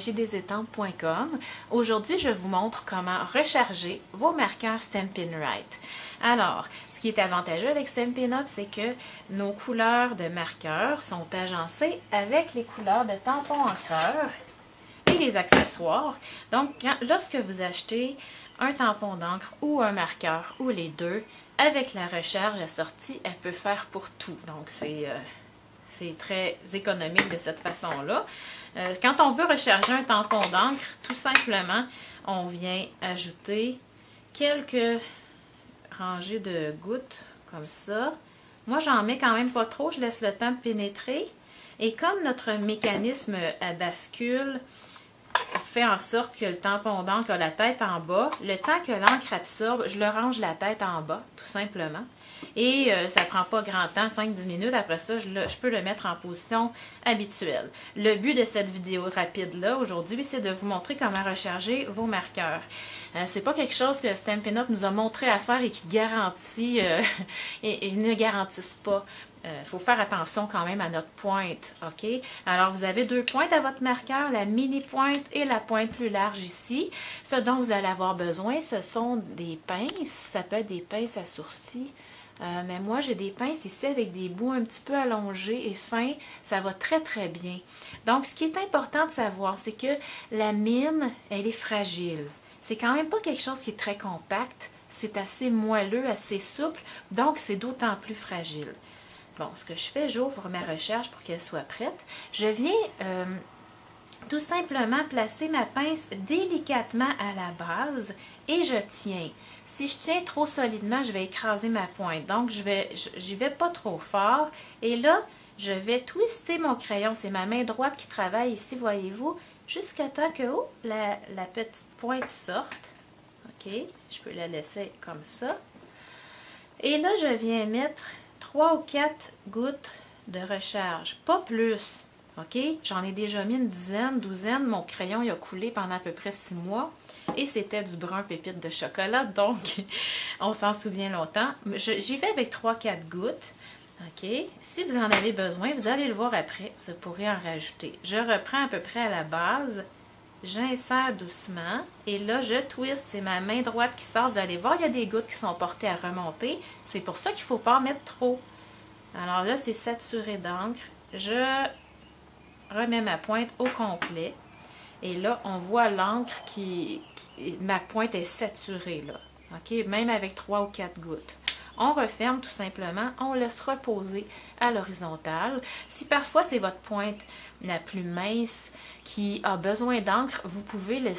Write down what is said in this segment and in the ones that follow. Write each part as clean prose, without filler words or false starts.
magiedesétampes.com. Aujourd'hui, je vous montre comment recharger vos marqueurs Stampin' Write. Alors, ce qui est avantageux avec Stampin' Up, c'est que nos couleurs de marqueurs sont agencées avec les couleurs de tampons encreurs et les accessoires. Donc, lorsque vous achetez un tampon d'encre ou un marqueur ou les deux, avec la recharge assortie, elle peut faire pour tout. Donc, c'est très économique de cette façon-là. Quand on veut recharger un tampon d'encre, tout simplement, on vient ajouter quelques rangées de gouttes comme ça. Moi, j'en mets quand même pas trop, je laisse le temps de pénétrer. Et comme notre mécanisme à bascule fait en sorte que le tampon d'encre a la tête en bas, le temps que l'encre absorbe, je le range la tête en bas, tout simplement. Et ça ne prend pas grand temps, 5-10 minutes. Après ça, je peux le mettre en position habituelle. Le but de cette vidéo rapide-là, aujourd'hui, c'est de vous montrer comment recharger vos marqueurs. C'est pas quelque chose que Stampin' Up nous a montré à faire et qui garantit, et ne garantissent pas. Il faut faire attention quand même à notre pointe, ok? Alors, vous avez deux pointes à votre marqueur, la mini pointe et la pointe plus large ici. Ce dont vous allez avoir besoin, ce sont des pinces. Ça peut être des pinces à sourcils. Mais moi, j'ai des pinces ici avec des bouts un petit peu allongés et fins. Ça va très, très bien. Donc, ce qui est important de savoir, c'est que la mine, elle est fragile. C'est quand même pas quelque chose qui est très compact. C'est assez moelleux, assez souple. Donc, c'est d'autant plus fragile. Bon, ce que je fais, j'ouvre ma recherche pour qu'elle soit prête. Je viens tout simplement placer ma pince délicatement à la base et je tiens. Si je tiens trop solidement, je vais écraser ma pointe. Donc, j'y vais pas trop fort. Et là, je vais twister mon crayon. C'est ma main droite qui travaille ici, voyez-vous, jusqu'à temps que la petite pointe sorte. OK, je peux la laisser comme ça. Et là, je viens mettre 3 ou 4 gouttes de recharge, pas plus, ok? J'en ai déjà mis une dizaine, douzaine. Mon crayon il a coulé pendant à peu près 6 mois et c'était du brun pépite de chocolat, donc on s'en souvient longtemps. J'y vais avec 3-4 gouttes, ok? Si vous en avez besoin, vous allez le voir après, vous pourrez en rajouter. Je reprends à peu près à la base. J'insère doucement et là je twist, c'est ma main droite qui sort, vous allez voir il y a des gouttes qui sont portées à remonter, c'est pour ça qu'il ne faut pas en mettre trop. Alors là c'est saturé d'encre, je remets ma pointe au complet et là on voit l'encre ma pointe est saturée là, ok, même avec 3 ou 4 gouttes. On referme tout simplement, on laisse reposer à l'horizontale. Si parfois c'est votre pointe la plus mince qui a besoin d'encre, vous pouvez le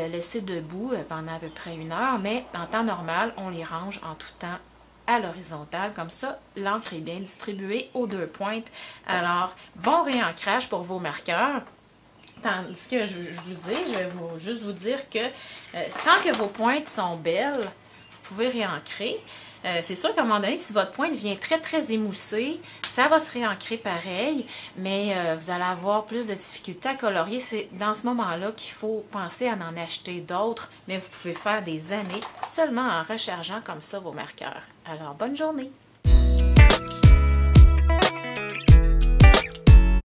laisser debout pendant à peu près 1 heure, mais en temps normal, on les range en tout temps à l'horizontale. Comme ça, l'encre est bien distribuée aux deux pointes. Alors, bon réancrage pour vos marqueurs. Tandis que je vous dis, je vais juste vous dire que tant que vos pointes sont belles, vous pouvez réancrer. C'est sûr qu'à un moment donné, si votre pointe devient très, très émoussée, ça va se réancrer pareil, mais vous allez avoir plus de difficultés à colorier. C'est dans ce moment-là qu'il faut penser à en acheter d'autres, mais vous pouvez faire des années seulement en rechargeant comme ça vos marqueurs. Alors, bonne journée!